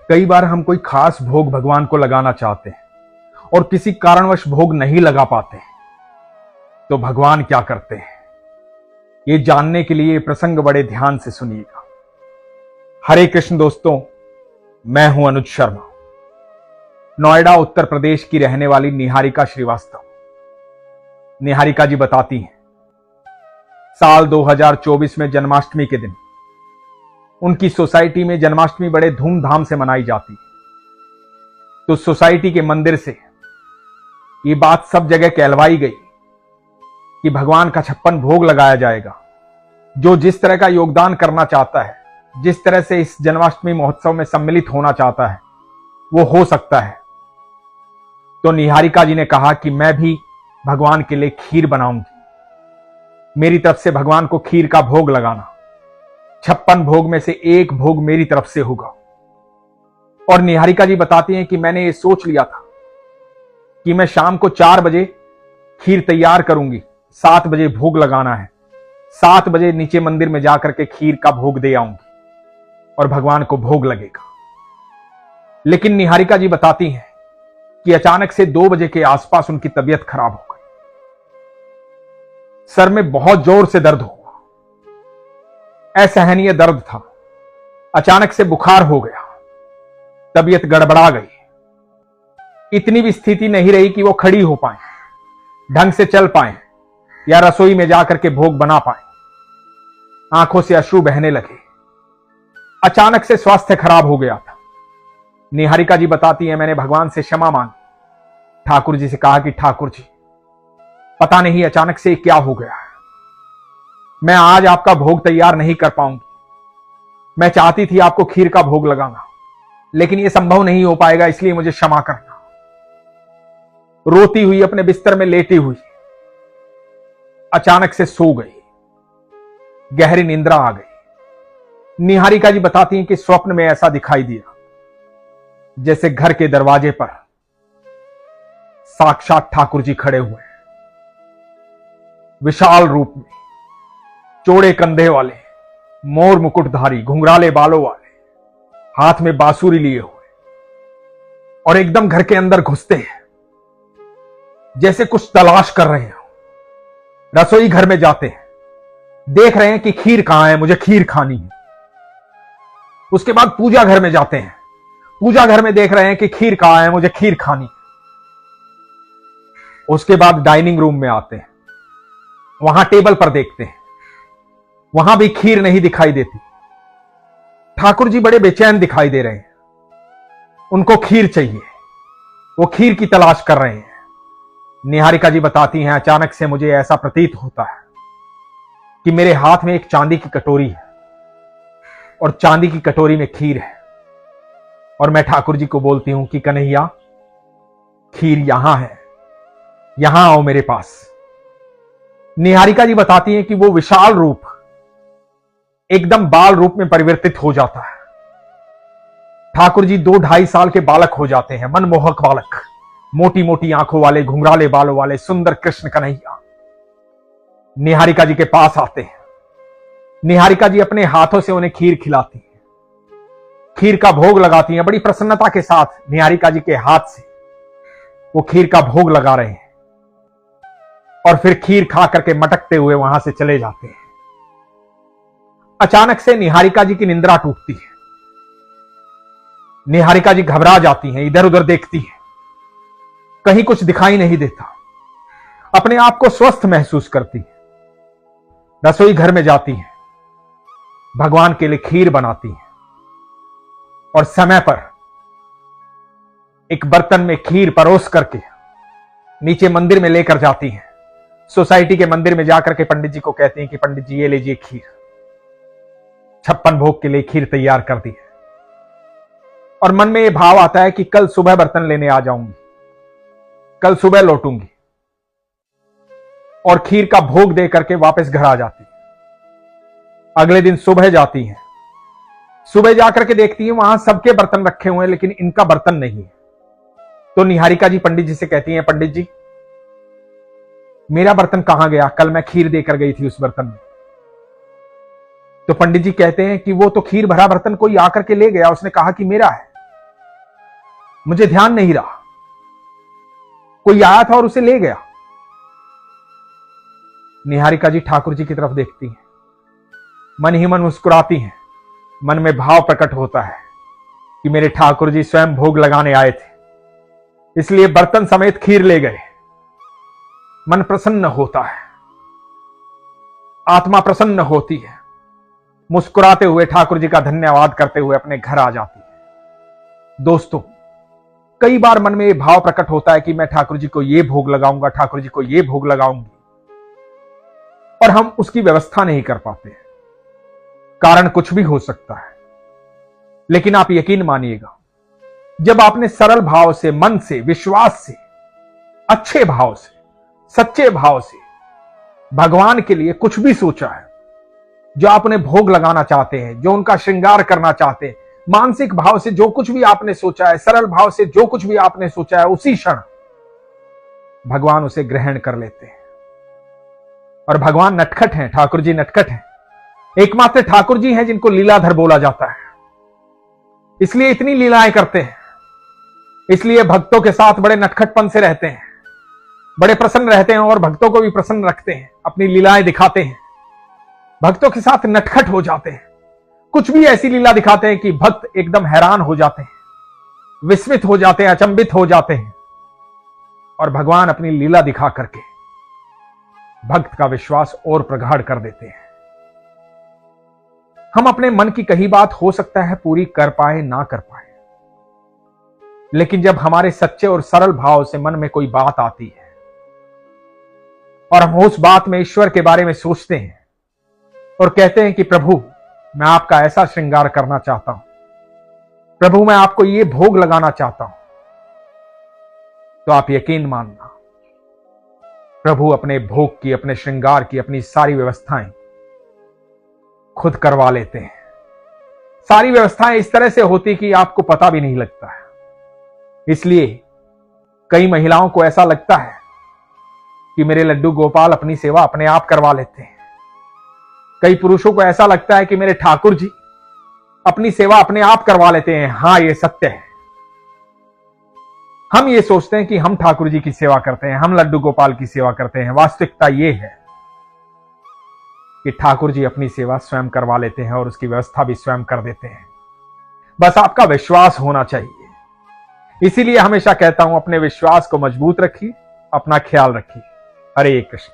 कई बार हम कोई खास भोग भगवान को लगाना चाहते हैं और किसी कारणवश भोग नहीं लगा पाते, तो भगवान क्या करते हैं, ये जानने के लिए प्रसंग बड़े ध्यान से सुनिएगा। हरे कृष्ण दोस्तों, मैं हूं अनुज शर्मा। नोएडा उत्तर प्रदेश की रहने वाली निहारिका श्रीवास्तव। निहारिका जी बताती हैं, साल 2024 में जन्माष्टमी के दिन उनकी सोसाइटी में जन्माष्टमी बड़े धूमधाम से मनाई जाती है। तो सोसाइटी के मंदिर से ये बात सब जगह कहलवाई गई कि भगवान का 56 भोग लगाया जाएगा। जो जिस तरह का योगदान करना चाहता है, जिस तरह से इस जन्माष्टमी महोत्सव में सम्मिलित होना चाहता है, वो हो सकता है। तो निहारिका जी ने कहा कि मैं भी भगवान के लिए खीर बनाऊंगी। मेरी तरफ से भगवान को खीर का भोग लगाना, 56 भोग में से एक भोग मेरी तरफ से होगा। और निहारिका जी बताती हैं कि मैंने ये सोच लिया था कि मैं शाम को 4 बजे खीर तैयार करूंगी, 7 बजे भोग लगाना है, 7 बजे नीचे मंदिर में जाकर के खीर का भोग दे आऊंगी और भगवान को भोग लगेगा। लेकिन निहारिका जी बताती हैं कि अचानक से 2 बजे के आसपास उनकी तबीयत खराब हो गई। सर में बहुत जोर से दर्द हुआ, असहनीय दर्द था। अचानक से बुखार हो गया, तबीयत गड़बड़ा गई। इतनी भी स्थिति नहीं रही कि वो खड़ी हो पाए, ढंग से चल पाए या रसोई में जाकर के भोग बना पाए। आंखों से अश्रु बहने लगे। अचानक से स्वास्थ्य खराब हो गया था। निहारिका जी बताती है, मैंने भगवान से क्षमा मांगी। ठाकुर जी से कहा कि ठाकुर जी, पता नहीं अचानक से क्या हो गया है, मैं आज आपका भोग तैयार नहीं कर पाऊंगी। मैं चाहती थी आपको खीर का भोग लगाना, लेकिन यह संभव नहीं हो पाएगा, इसलिए मुझे क्षमा करना। रोती हुई अपने बिस्तर में लेटी हुई अचानक से सो गई, गहरी निंद्रा आ गई। निहारिका जी बताती हैं कि स्वप्न में ऐसा दिखाई दिया जैसे घर के दरवाजे पर साक्षात ठाकुर जी खड़े हुए हैं, विशाल रूप में, चौड़े कंधे वाले, मोर मुकुटधारी, घुंघराले बालों वाले, हाथ में बांसुरी लिए हुए, और एकदम घर के अंदर घुसते हैं जैसे कुछ तलाश कर रहे हो। रसोई घर में जाते हैं, देख रहे हैं कि खीर कहां है, मुझे खीर खानी है। उसके बाद पूजा घर में जाते हैं, पूजा घर में देख रहे हैं कि खीर कहां है, मुझे खीर खानी है। उसके बाद डाइनिंग रूम में आते हैं, वहां टेबल पर देखते हैं, वहां भी खीर नहीं दिखाई देती। ठाकुर जी बड़े बेचैन दिखाई दे रहे हैं, उनको खीर चाहिए, वो खीर की तलाश कर रहे हैं। निहारिका जी बताती हैं, अचानक से मुझे ऐसा प्रतीत होता है कि मेरे हाथ में एक चांदी की कटोरी है और चांदी की कटोरी में खीर है, और मैं ठाकुर जी को बोलती हूं कि कन्हैया, खीर यहां है, यहां आओ मेरे पास। निहारिका जी बताती हैं कि वो विशाल रूप एकदम बाल रूप में परिवर्तित हो जाता है। ठाकुर जी 2-2.5 साल के बालक हो जाते हैं, मनमोहक बालक, मोटी मोटी आंखों वाले, घुंघराले बालों वाले, सुंदर कृष्ण कन्हैया निहारिका जी के पास आते हैं। निहारिका जी अपने हाथों से उन्हें खीर खिलाती हैं, खीर का भोग लगाती हैं। बड़ी प्रसन्नता के साथ निहारिका जी के हाथ से वो खीर का भोग लगा रहे हैं और फिर खीर खा करके मटकते हुए वहां से चले जाते हैं। अचानक से निहारिका जी की निंद्रा टूटती है। निहारिका जी घबरा जाती हैं, इधर उधर देखती हैं, कहीं कुछ दिखाई नहीं देता, अपने आप को स्वस्थ महसूस करती है। रसोई घर में जाती हैं, भगवान के लिए खीर बनाती हैं और समय पर एक बर्तन में खीर परोस करके नीचे मंदिर में लेकर जाती हैं। सोसाइटी के मंदिर में जाकर के पंडित जी को कहती हैं कि पंडित जी, ये लीजिए खीर, 56 भोग के लिए खीर तैयार कर दी है। और मन में यह भाव आता है कि कल सुबह बर्तन लेने आ जाऊंगी, कल सुबह लौटूंगी, और खीर का भोग दे करके वापस घर आ जाती है। अगले दिन सुबह जाती हैं, सुबह जाकर के देखती हैं वहां सबके बर्तन रखे हुए हैं, लेकिन इनका बर्तन नहीं है। तो निहारिका जी पंडित जी से कहती हैं, पंडित जी, मेरा बर्तन कहां गया, कल मैं खीर देकर गई थी उस बर्तन में। तो पंडित जी कहते हैं कि वो तो खीर भरा बर्तन कोई आकर के ले गया, उसने कहा कि मेरा है। मुझे ध्यान नहीं रहा, कोई आया था और उसे ले गया। निहारिका जी ठाकुर जी की तरफ देखती हैं, मन ही मन मुस्कुराती हैं। मन में भाव प्रकट होता है कि मेरे ठाकुर जी स्वयं भोग लगाने आए थे, इसलिए बर्तन समेत खीर ले गए। मन प्रसन्न होता है, आत्मा प्रसन्न होती है। मुस्कुराते हुए ठाकुर जी का धन्यवाद करते हुए अपने घर आ जाती है। दोस्तों, कई बार मन में यह भाव प्रकट होता है कि मैं ठाकुर जी को ये भोग लगाऊंगा, ठाकुर जी को ये भोग लगाऊंगी, और हम उसकी व्यवस्था नहीं कर पाते। कारण कुछ भी हो सकता है, लेकिन आप यकीन मानिएगा, जब आपने सरल भाव से, मन से, विश्वास से, अच्छे भाव से, सच्चे भाव से भगवान के लिए कुछ भी सोचा है, जो आप उन्हें भोग लगाना चाहते हैं, जो उनका श्रृंगार करना चाहते हैं, मानसिक भाव से जो कुछ भी आपने सोचा है, सरल भाव से जो कुछ भी आपने सोचा है, उसी क्षण भगवान उसे ग्रहण कर लेते हैं। और भगवान नटखट हैं, ठाकुर जी नटखट हैं। एकमात्र ठाकुर जी हैं जिनको लीलाधर बोला जाता है, इसलिए इतनी लीलाएं करते हैं, इसलिए भक्तों के साथ बड़े नटखटपन से रहते हैं, बड़े प्रसन्न रहते हैं और भक्तों को भी प्रसन्न रखते हैं, अपनी लीलाएं दिखाते हैं, भक्तों के साथ नटखट हो जाते हैं। कुछ भी ऐसी लीला दिखाते हैं कि भक्त एकदम हैरान हो जाते हैं, विस्मित हो जाते हैं, अचंभित हो जाते हैं। और भगवान अपनी लीला दिखा करके भक्त का विश्वास और प्रगाढ़ कर देते हैं। हम अपने मन की कही बात हो सकता है पूरी कर पाए ना कर पाए, लेकिन जब हमारे सच्चे और सरल भाव से मन में कोई बात आती है और हम उस बात में ईश्वर के बारे में सोचते हैं और कहते हैं कि प्रभु, मैं आपका ऐसा श्रृंगार करना चाहता हूं, प्रभु मैं आपको ये भोग लगाना चाहता हूं, तो आप यकीन मानना, प्रभु अपने भोग की, अपने श्रृंगार की, अपनी सारी व्यवस्थाएं खुद करवा लेते हैं। सारी व्यवस्थाएं इस तरह से होती कि आपको पता भी नहीं लगता है। इसलिए कई महिलाओं को ऐसा लगता है कि मेरे लड्डू गोपाल अपनी सेवा अपने आप करवा लेते हैं। कई पुरुषों को ऐसा लगता है कि मेरे ठाकुर जी अपनी सेवा अपने आप करवा लेते हैं। हां, यह सत्य है। हम ये सोचते हैं कि हम ठाकुर जी की सेवा करते हैं, हम लड्डू गोपाल की सेवा करते हैं। वास्तविकता यह है कि ठाकुर जी अपनी सेवा स्वयं करवा लेते हैं और उसकी व्यवस्था भी स्वयं कर देते हैं। बस आपका विश्वास होना चाहिए। इसीलिए हमेशा कहता हूं, अपने विश्वास को मजबूत रखिए, अपना ख्याल रखिए। हरे कृष्ण।